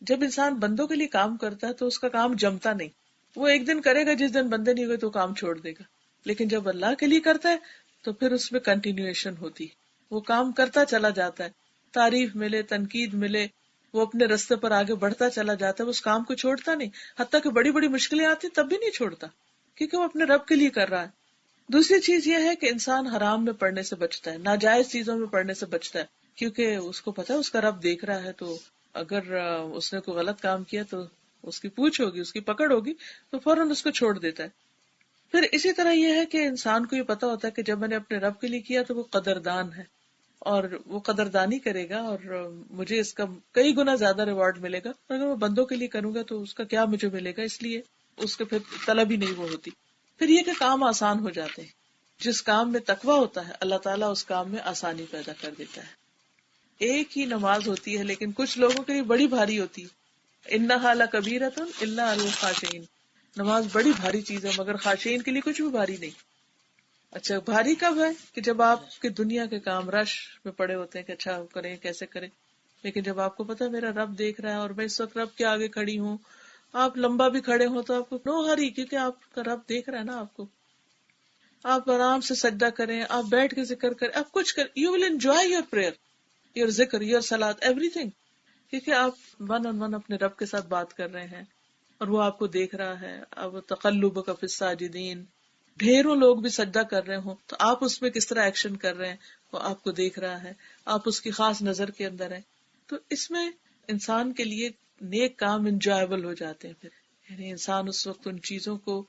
جب انسان بندوں کے لیے کام کرتا ہے تو اس کا کام جمتا نہیں. وہ ایک دن کرے گا، جس دن بندے نہیں ہوئے تو کام چھوڑ دے گا. لیکن جب اللہ کے لیے کرتا ہے تو پھر اس میں کنٹینیویشن ہوتی، وہ کام کرتا چلا جاتا ہے. تعریف ملے، تنقید ملے، وہ اپنے راستے پر آگے بڑھتا چلا جاتا ہے، اس کام کو چھوڑتا نہیں. حتیٰ کہ بڑی بڑی مشکلیں آتی تب بھی نہیں چھوڑتا، کیونکہ وہ اپنے رب کے لیے کر رہا ہے. دوسری چیز یہ ہے کہ انسان حرام میں پڑنے سے بچتا ہے، ناجائز چیزوں میں پڑنے سے بچتا ہے، کیونکہ اس کو پتا ہے اس کا رب دیکھ رہا ہے. تو اگر اس نے کوئی غلط کام کیا تو اس کی پوچھ ہوگی، اس کی پکڑ ہوگی، تو فوراً اس کو چھوڑ دیتا ہے. پھر اسی طرح یہ ہے کہ انسان کو یہ پتا ہوتا ہے کہ جب میں نے اپنے رب کے لیے کیا تو وہ قدردان ہے، اور وہ قدردانی کرے گا اور مجھے اس کا کئی گنا زیادہ ریوارڈ ملے گا. اگر میں بندوں کے لیے کروں گا تو اس کا کیا مجھے ملے گا، اس لیے اس کے پھر طلب ہی نہیں وہ ہوتی. پھر یہ کہ کام آسان ہو جاتے ہیں. جس کام میں تقویٰ ہوتا ہے اللہ تعالیٰ اس کام میں آسانی پیدا کر دیتا ہے. ایک ہی نماز ہوتی ہے لیکن کچھ لوگوں کے لیے بڑی بھاری ہوتی ہے. انہا لکبیرۃ الا علی الخاشعین، نماز بڑی بھاری چیز ہے مگر خاشعین کے لیے کچھ بھی بھاری نہیں. اچھا، بھاری کب ہے؟ کہ جب آپ کے دنیا کے کام رش میں پڑے ہوتے ہیں کہ اچھا کریں کیسے کریں. لیکن جب آپ کو پتا میرا رب دیکھ رہا ہے اور میں اس وقت رب کے آگے کھڑی ہوں، آپ لمبا بھی کھڑے ہوں تو آپ کو نو ہری، کیونکہ آپ کا رب دیکھ رہا ہے نا آپ کو. آپ آرام سے سجدہ کریں، آپ بیٹھ کے ذکر کریں، آپ کچھ کریں، you will enjoy your prayer, your ذکر، یور صلاۃ، ایوری تھنگ، کیونکہ آپ ون آن ون اپنے رب کے ساتھ بات کر رہے ہیں اور وہ آپ کو دیکھ رہا ہے. اب تقلبک فی الساجدین، ڈھیروں لوگ بھی سجدہ کر رہے ہوں تو آپ اس میں کس طرح ایکشن کر رہے ہیں وہ آپ کو دیکھ رہا ہے، آپ اس کی خاص نظر کے اندر ہیں. تو اس میں انسان کے لیے نیک کام انجوائبل ہو جاتے ہیں. پھر یعنی انسان اس وقت ان چیزوں کو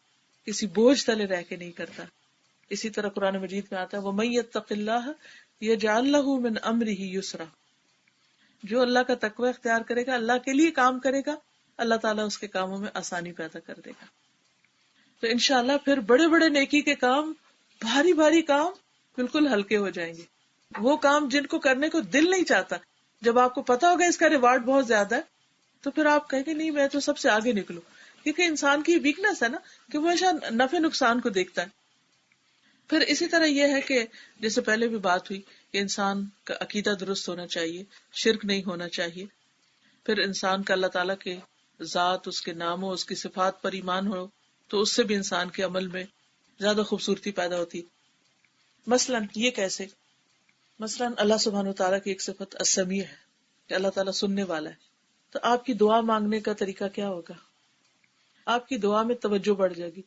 کسی بوجھ تلے رہ کے نہیں کرتا. اسی طرح قرآن مجید میں آتا ہے وَمَن يَتَّقِ اللَّهَ يَجْعَل لَّهُ مِنْ أَمْرِهِ يُسْرًا. جو اللہ کا تقوی اختیار کرے گا، اللہ کے لیے کام کرے گا، اللہ تعالیٰ اس کے کاموں میں آسانی پیدا کر دے گا. تو انشاءاللہ پھر بڑے بڑے نیکی کے کام، بھاری بھاری کام بالکل ہلکے ہو جائیں گے. وہ کام جن کو کرنے کو دل نہیں چاہتا، جب آپ کو پتا ہوگا اس کا ریوارڈ بہت زیادہ ہے، تو پھر آپ کہیں گے نہیں میں تو سب سے آگے نکلوں. کیونکہ انسان کی ویکنس ہے نا کہ وہ ہمیشہ نفع نقصان کو دیکھتا ہے. پھر اسی طرح یہ ہے کہ جیسے پہلے بھی بات ہوئی کہ انسان کا عقیدہ درست ہونا چاہیے، شرک نہیں ہونا چاہیے. پھر انسان کا اللہ تعالیٰ کے ذات، اس کے ناموں، اس کی صفات پر ایمان ہو تو اس سے بھی انسان کے عمل میں زیادہ خوبصورتی پیدا ہوتی. مثلا یہ کیسے؟ مثلا اللہ سبحانہ وتعالیٰ کی ایک صفت السمیع ہے کہ اللہ تعالیٰ سننے والا ہے. تو آپ کی دعا مانگنے کا طریقہ کیا ہوگا؟ آپ کی دعا میں توجہ بڑھ جائے گی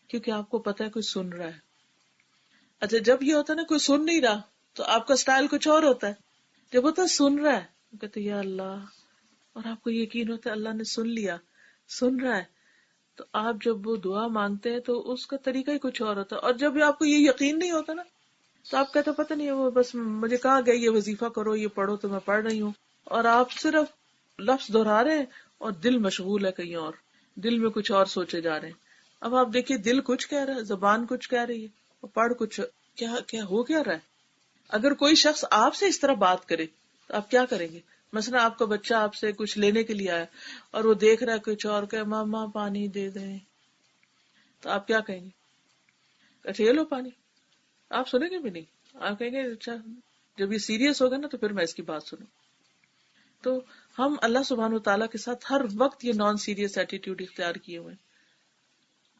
کیونکہ آپ کو پتا ہے کوئی سن رہا ہے. اچھا جب یہ ہوتا ہے نا کوئی سن نہیں رہا تو آپ کا سٹائل کچھ اور ہوتا ہے. جب ہوتا ہے سن رہا ہے کہتے یا اللہ، اور آپ کو یقین ہوتا ہے اللہ نے سن لیا، سن رہا ہے، تو آپ جب وہ دعا مانگتے ہیں تو اس کا طریقہ ہی کچھ اور ہوتا ہے. اور جب آپ کو یہ یقین نہیں ہوتا نا تو آپ کہتے پتہ نہیں وہ بس مجھے کہا گیا یہ وظیفہ کرو، یہ پڑھو، تو میں پڑھ رہی ہوں، اور آپ صرف لفظ دہرا رہے ہیں اور دل مشغول ہے کہیں اور، دل میں کچھ اور سوچے جا رہے ہیں. اب آپ دیکھیے دل کچھ کہہ رہا ہے، زبان کچھ کہہ رہی ہے، اور پڑھ کچھ کیا ہو کیا رہا ہے. اگر کوئی شخص آپ سے اس طرح بات کرے تو آپ کیا کریں گے؟ مثلا آپ کا بچہ آپ سے کچھ لینے کے لیے آیا اور وہ دیکھ رہا ہے کچھ اور، کہ ماما پانی دے دیں، تو آپ کیا کہیں گے؟ اچھا یہ لو پانی. آپ سنیں گے بھی نہیں، آپ کہیں گے اچھا جب یہ سیریس ہوگا نا تو پھر میں اس کی بات سنوں. تو ہم اللہ سبحانہ وتعالیٰ کے ساتھ ہر وقت یہ نان سیریس ایٹیٹیوڈ اختیار کیے ہوئے.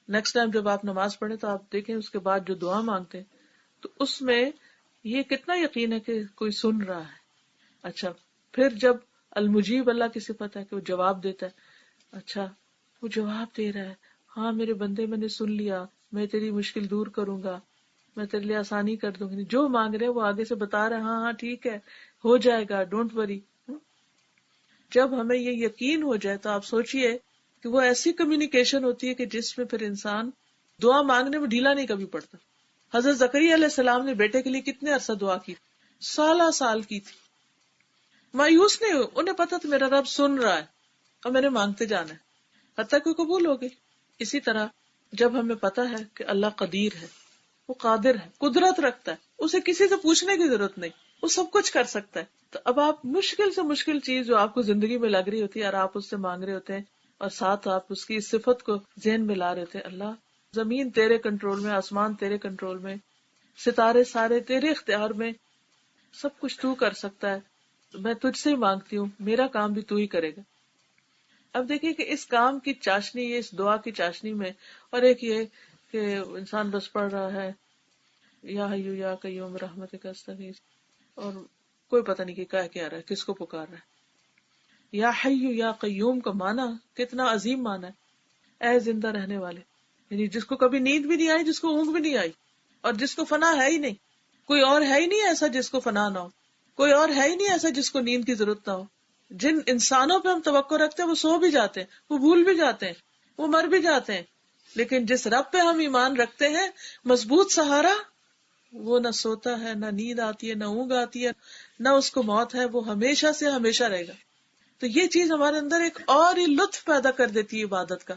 نیکسٹ ٹائم جب آپ نماز پڑھیں تو آپ دیکھیں اس کے بعد جو دعا مانگتے ہیں تو اس میں یہ کتنا یقین ہے کہ کوئی سن رہا ہے. اچھا پھر جب المجیب اللہ کی صفت ہے کہ وہ جواب دیتا ہے، اچھا وہ جواب دے رہا ہے، ہاں میرے بندے میں نے سن لیا، میں تیری مشکل دور کروں گا، میں تیرے لیے آسانی کر دوں گی. جو مانگ رہے وہ آگے سے بتا رہے ہاں ہاں ٹھیک ہے ہو جائے گا، ڈونٹ وری. جب ہمیں یہ یقین ہو جائے تو آپ سوچئے کہ وہ ایسی کمیونیکیشن ہوتی ہے کہ جس میں پھر انسان دعا مانگنے میں ڈھیلا نہیں کبھی پڑتا. حضرت زکریا علیہ السلام نے بیٹے کے لیے کتنے عرصہ دعا کی؟ سال کی تھی. مایوس نہیں ہوئے، انہیں پتا تھا میرا رب سن رہا ہے اور میں نے مانگتے جانا ہے حتیٰ کہ قبول ہو گئی. اسی طرح جب ہمیں پتا ہے کہ اللہ قدیر ہے، وہ قادر ہے، قدرت رکھتا ہے، اسے کسی سے پوچھنے کی ضرورت نہیں، وہ سب کچھ کر سکتا ہے. تو اب آپ مشکل سے مشکل چیز جو آپ کو زندگی میں لگ رہی ہوتی ہے اور آپ اس سے مانگ رہے ہوتے ہیں اور ساتھ آپ اس کی صفت کو ذہن میں لا رہے ہوتے ہیں، اللہ زمین تیرے کنٹرول میں، آسمان تیرے کنٹرول میں، ستارے سارے تیرے اختیار میں، سب کچھ تو کر سکتا ہے، میں تجھ سے مانگتی ہوں، میرا کام بھی تو ہی کرے گا. اب دیکھیے کہ اس کام کی چاشنی، اس دعا کی چاشنی میں، اور ایک یہ کہ انسان بس پڑھ رہا ہے یا حیو یا قیوم برحمتک استغیث، اور کوئی پتہ نہیں کہ کیا رہا ہے، کس کو پکار رہا ہے. یا حیو یا قیوم کا معنی کتنا عظیم معنی ہے، اے زندہ رہنے والے، یعنی جس کو کبھی نیند بھی نہیں آئی، جس کو اونگ بھی نہیں آئی، اور جس کو فنا ہے ہی نہیں. کوئی اور ہے ہی نہیں ایسا جس کو فنا نہ ہو، کوئی اور ہے ہی نہیں ایسا جس کو نیند کی ضرورت نہ ہو. جن انسانوں پہ ہم توقع رکھتے ہیں وہ سو بھی جاتے ہیں، وہ بھول بھی جاتے ہیں، وہ مر بھی جاتے ہیں، لیکن جس رب پہ ہم ایمان رکھتے ہیں مضبوط سہارا، وہ نہ سوتا ہے، نہ نیند آتی ہے، نہ اونگ آتی ہے، نہ اس کو موت ہے، وہ ہمیشہ سے ہمیشہ رہے گا. تو یہ چیز ہمارے اندر ایک اور ہی لطف پیدا کر دیتی ہے عبادت کا